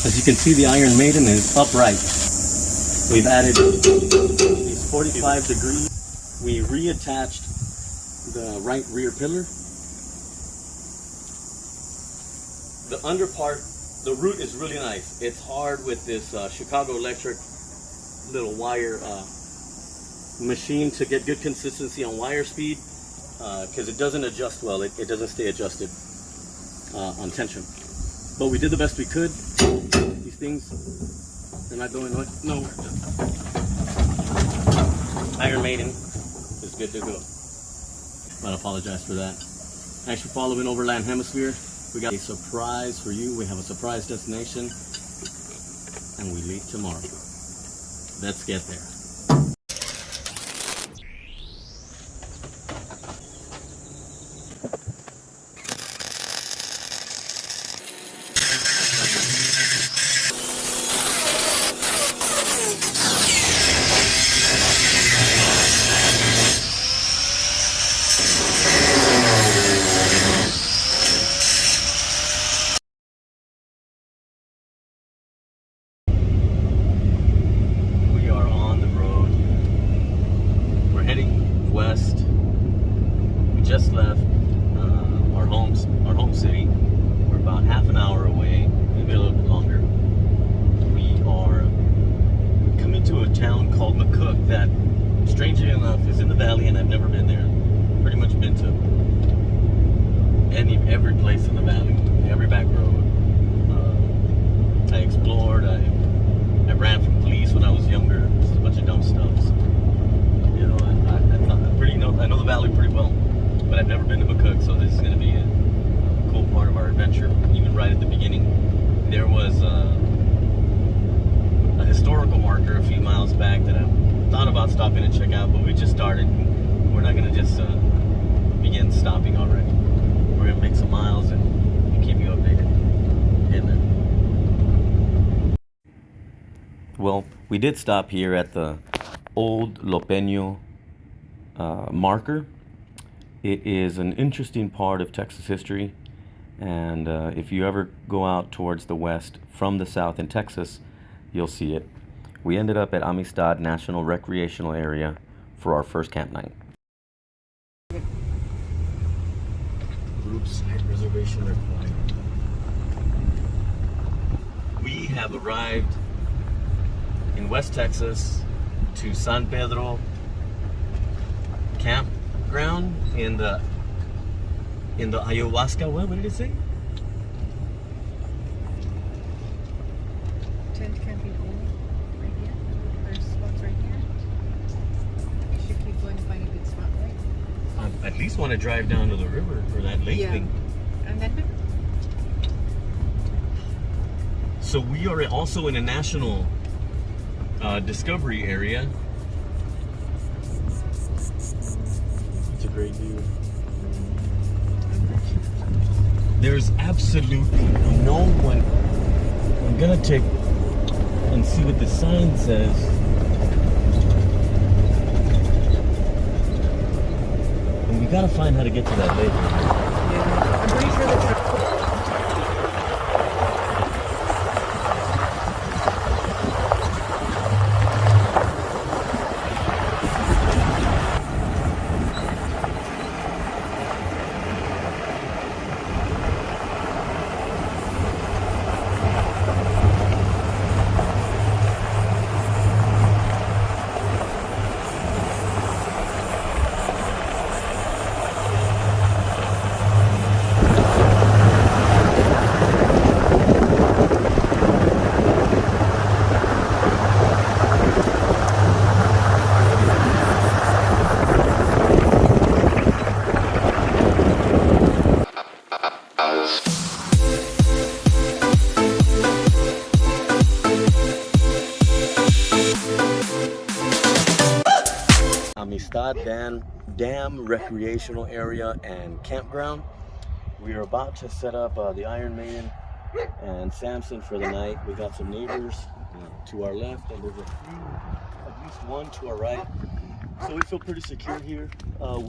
As you can see, the Iron Maiden is upright. We've added these 45 degrees. We reattached the right rear pillar. The under part, the root is really nice. It's hard with this Chicago Electric little wire machine to get good consistency on wire speed, because it doesn't adjust well. It doesn't stay adjusted on tension. But we did the best we could. These things, they're not going nowhere. Iron Maiden is good to go. But I apologize for that. Thanks for following Overland Hemisphere. We got a surprise for you. We have a surprise destination, and we leave tomorrow. Let's get there. West. We just left our home city. We're about half an hour away, maybe a little bit longer. We are coming to a town called McCook that, strangely enough, is in the valley, and I've never been there. Pretty much been to every place in the valley, every back road. I explored. I ran from police when I was younger. Just a bunch of dumb stuff. So, you know, I know the valley pretty well, but I've never been to McCook, so this is going to be a cool part of our adventure. Even right at the beginning, there was a historical marker a few miles back that I thought about stopping to check out, but we just started. We're not going to just begin stopping already. We're going to make some miles and keep you updated. Well, we did stop here at the old Lopeño marker. It is an interesting part of Texas history, and if you ever go out towards the west from the south in Texas, you'll see it. We ended up at Amistad National Recreational Area for our first camp night. Group site reservation required. We have arrived in West Texas to San Pedro campground in the ayahuasca. What did it say? Tent camping only. Right here. First spot's right here. You should keep going to find a good spot, right? I at least want to drive down to the river for that lake thing. And then. So we are also in a national discovery area. It's a great view. There's absolutely no one. I'm gonna take and see what the sign says. And we gotta find how to get to that lake. Yeah. I'm pretty sure that's. Amistad Dam Recreational Area and Campground. We are about to set up the Iron Maiden and Samson for the night. We got some neighbors to our left, and there's at least one to our right. So we feel pretty secure here.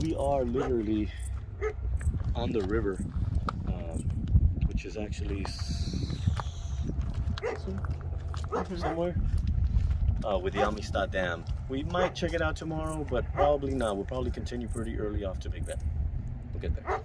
We are literally on the river, which is actually somewhere with the Amistad Dam. We might check it out tomorrow, but probably not. We'll probably continue pretty early off to Big Bend. We'll get there.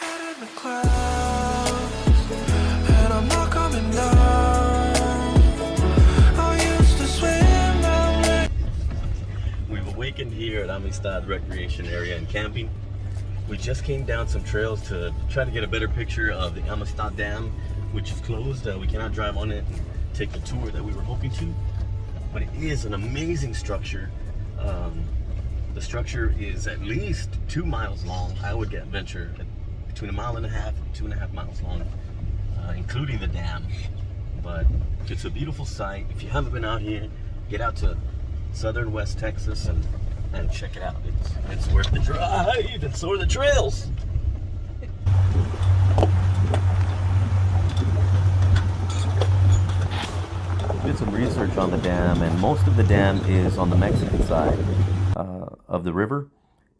In the clouds, and I'm not coming down. I used to swim down there. We've awakened here at Amistad Recreation Area and Camping. We just came down some trails to try to get a better picture of the Amistad Dam, which is closed. We cannot drive on it and take the tour that we were hoping to, but it is an amazing structure. The structure is at least 2 miles long. I would venture between 1.5 miles and 2.5 miles long, including the dam. But it's a beautiful sight. If you haven't been out here, get out to southern West Texas and check it out. It's worth the drive, and so are the trails. Did some research on the dam, and most of the dam is on the Mexican side of the river.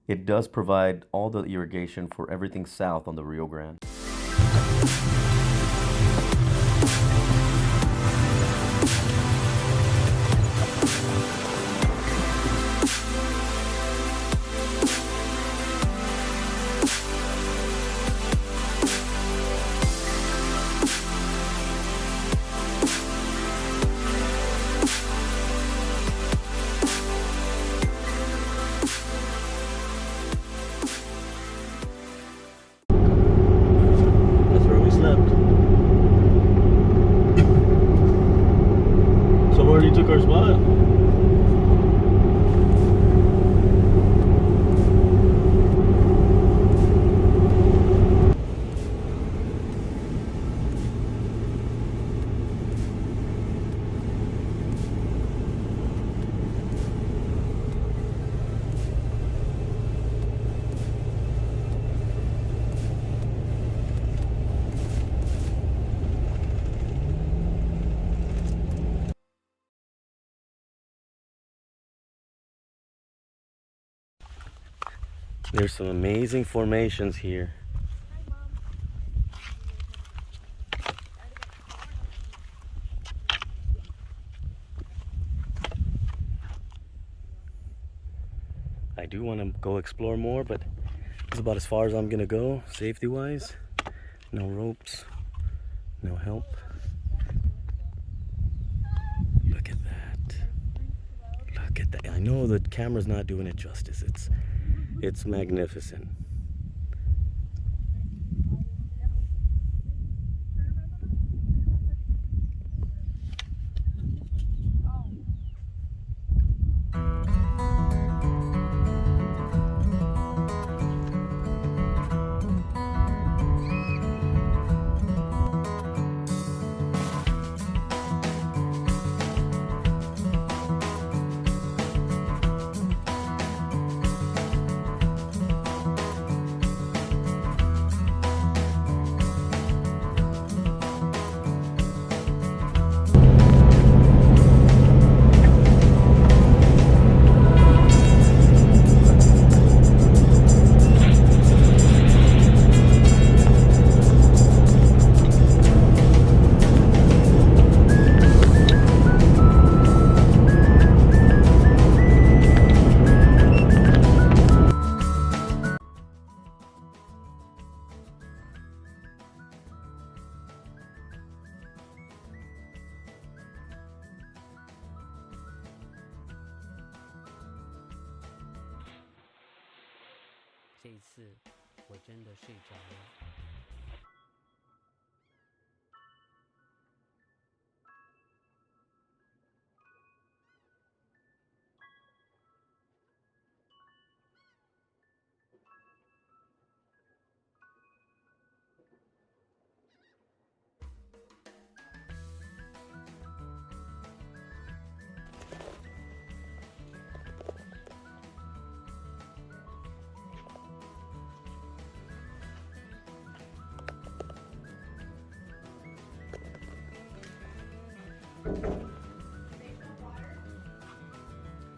It does provide all the irrigation for everything south on the Rio Grande. Took our spot. There's some amazing formations here. I do want to go explore more, but it's about as far as I'm gonna go, safety-wise. No ropes, no help. Look at that. Look at that. I know the camera's not doing it justice. It's magnificent.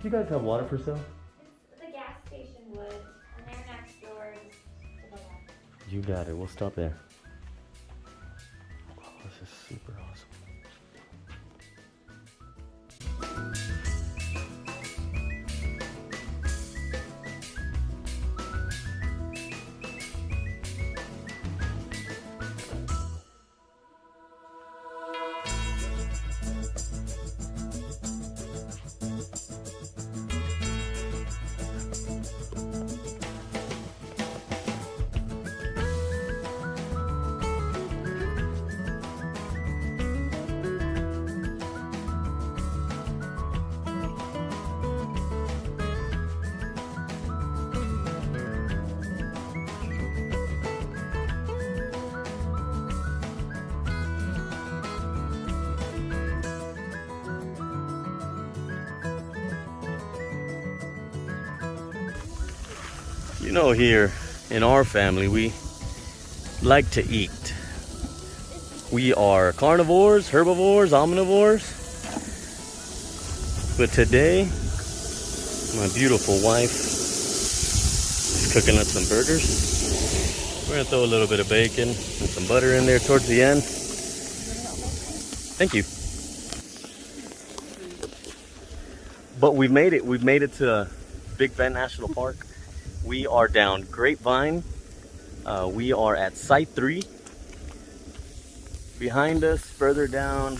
Do you guys have water for sale? The gas station would, and they're next door. To the left. You got it. We'll stop there. Oh, this is super awesome. You know, here in our family, we like to eat. We are carnivores, herbivores, omnivores. But today, my beautiful wife is cooking us some burgers. We're gonna throw a little bit of bacon and some butter in there towards the end. Thank you. But we've made it. We've made it to Big Bend National Park. We are down Grapevine. We are at Site 3. Behind us, further down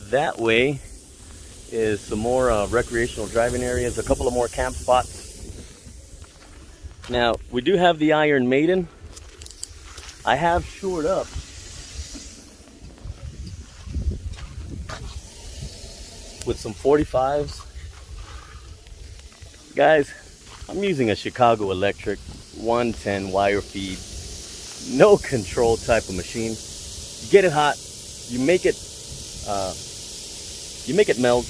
that way, is some more recreational driving areas, a couple of more camp spots. Now, we do have the Iron Maiden. I have shored up with some 45s. Guys, I'm using a Chicago Electric 110 wire feed, no control type of machine. You get it hot, you make it meld,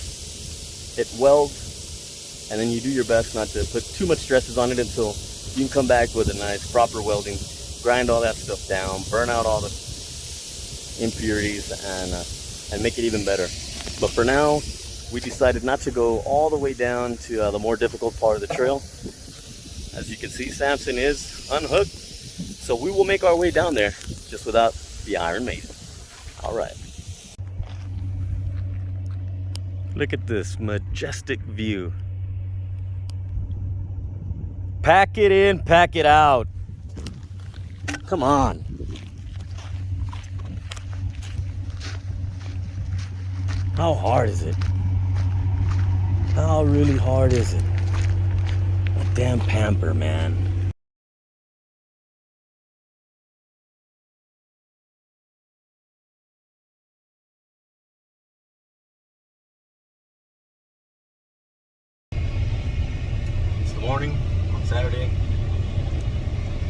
it welds, and then you do your best not to put too much stresses on it until you can come back with a nice proper welding, grind all that stuff down, burn out all the impurities, and make it even better. But for now, we decided not to go all the way down to the more difficult part of the trail. As you can see, Samson is unhooked, so we will make our way down there just without the Iron Maiden. All right. Look at this majestic view. Pack it in, pack it out. Come on. How hard is it? How really hard is it? A damn pamper, man. It's the morning on Saturday.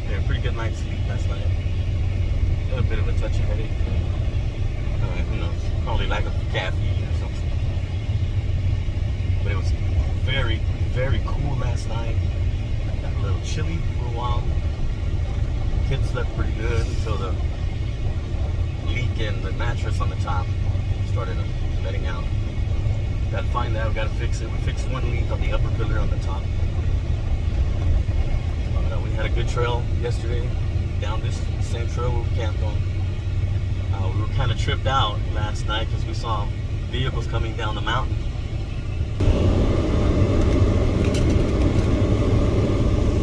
We had a pretty good night's sleep last night. Got a bit of a touchy headache. Who knows? Probably lack of caffeine or something. But it was very, very cool last night. Got a little chilly for a while. Kids slept pretty good until the leak in the mattress on the top started letting out. Gotta find that, we gotta fix it. We fixed one leak on the upper pillar on the top. We had a good trail yesterday down this same trail where we camped on. We were kind of tripped out last night because we saw vehicles coming down the mountain.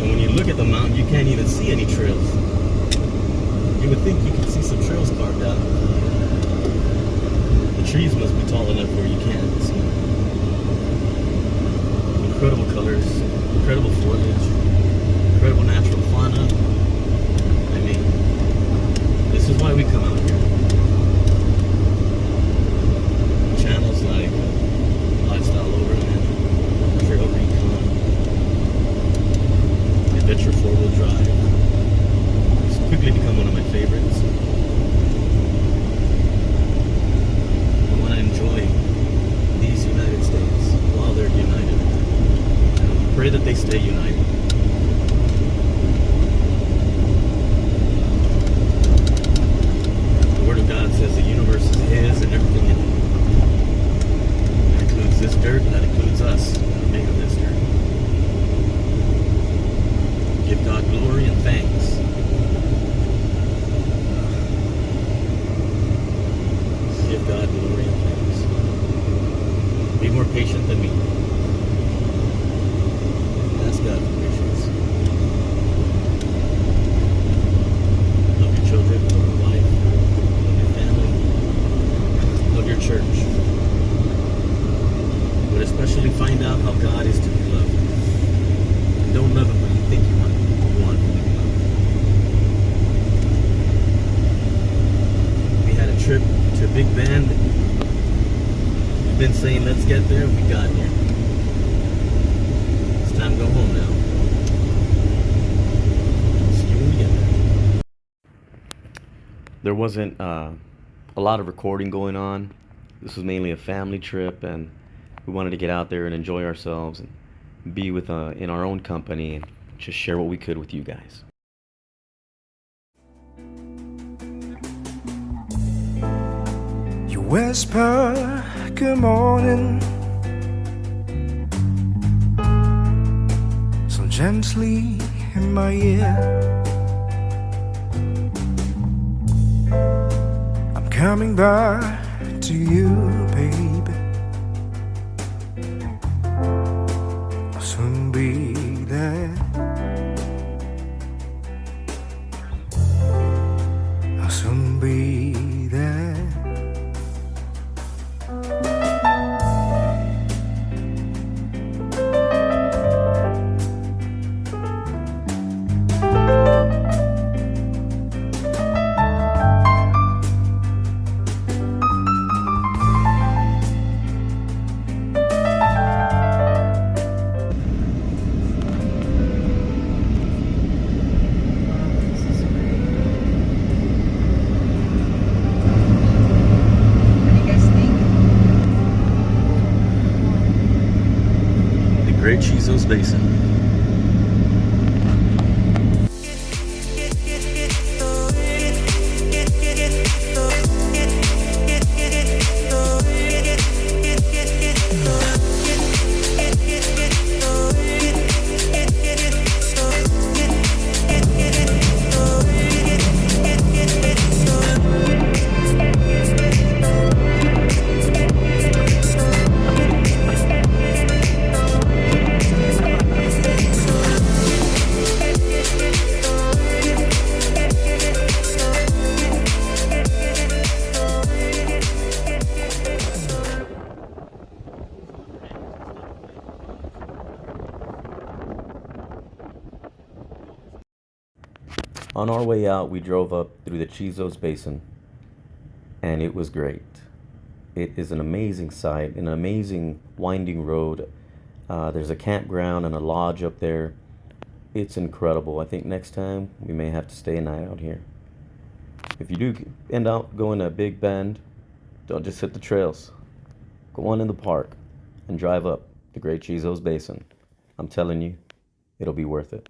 And when you look at the mountain, you can't even see any trails. You would think you could see some trails carved out. The trees must be tall enough where you can't see. Incredible colors, incredible foliage, incredible natural fauna. I mean, this is why we come out here. Channels like Lifestyle Overland, Trail Recon, Adventure 4-wheel drive. It's quickly become one of my favorites. I want to enjoy these United States while they're united. And I pray that they stay united. The Word of God says the universe is His and everything in it. more patient than me. Ask God for patience. Love your children, love your wife, love your family, love your church. But especially find out how God is to be loved. And don't love him when you think you want him to be loved. We had a trip to Big Bend. We've been saying let's get there, we got here. It's time to go home now. See you when we get there. There wasn't a lot of recording going on. This was mainly a family trip, and we wanted to get out there and enjoy ourselves and be with in our own company and just share what we could with you guys. You whisper good morning so gently in my ear. I'm coming back to you, baby. I'll soon be there. I'll soon be there. This is great. What do you guys think? The Great Chizos Basin. On our way out, we drove up through the Chizos Basin, and it was great. It is an amazing sight, an amazing winding road. There's a campground and a lodge up there. It's incredible. I think next time we may have to stay a night out here. If you do end up going to Big Bend, don't just hit the trails. Go on in the park and drive up the Great Chizos Basin. I'm telling you, it'll be worth it.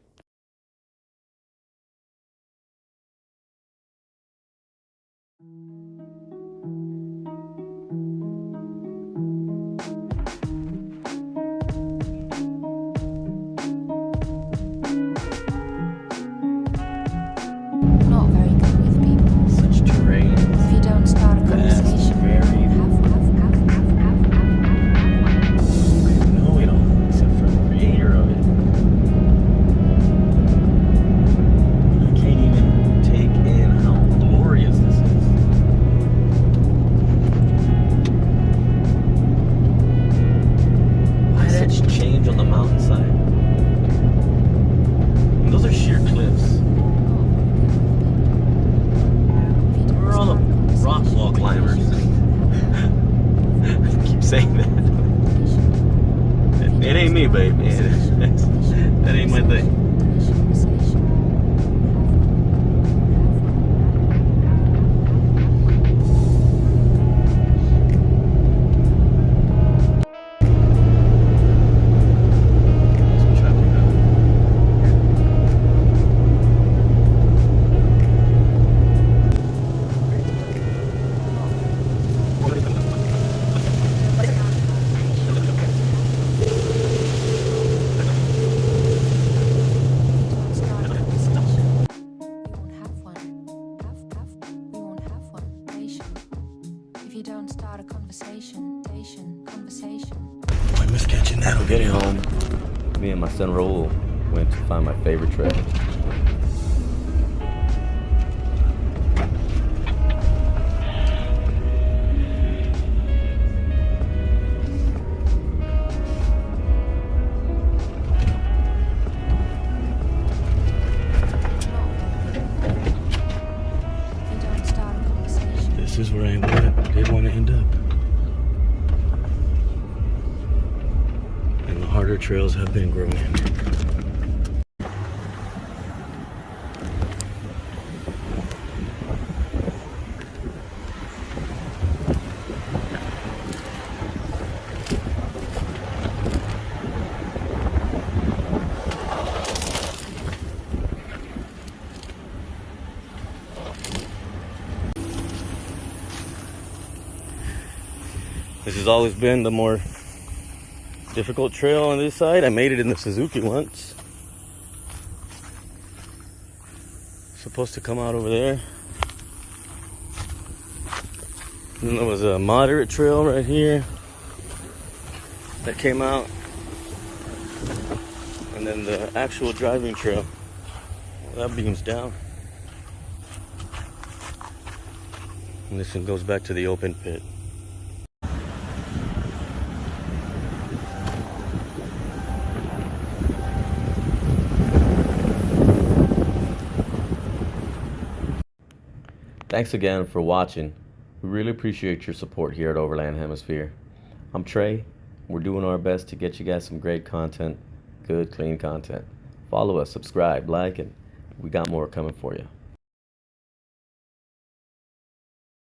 Not very good with people. Such terrain. If you don't start a Vast, conversation, varied. No, we don't, except for the creator of it. I can't even take in how glorious this is. Why did that change on the mountainside? And those are sheer cliffs. Where are all the rock wall climbers? I keep saying that. It ain't me, babe. That ain't my thing. Some traffic now. don't start a conversation. I miss catching that. I'll get it home. Me and my son Raul went to find my favorite trail. They don't start a conversation. This is where I did want to end up. And the harder trails have been growing. This has always been the more difficult trail on this side. I made it in the Suzuki once. Supposed to come out over there. And then there was a moderate trail right here that came out. And then the actual driving trail, well, that beams down. And this one goes back to the open pit. Thanks again for watching. We really appreciate your support here at Overland Hemisphere. I'm Trey. We're doing our best to get you guys some great content, good, clean content. Follow us, subscribe, like, and we got more coming for you.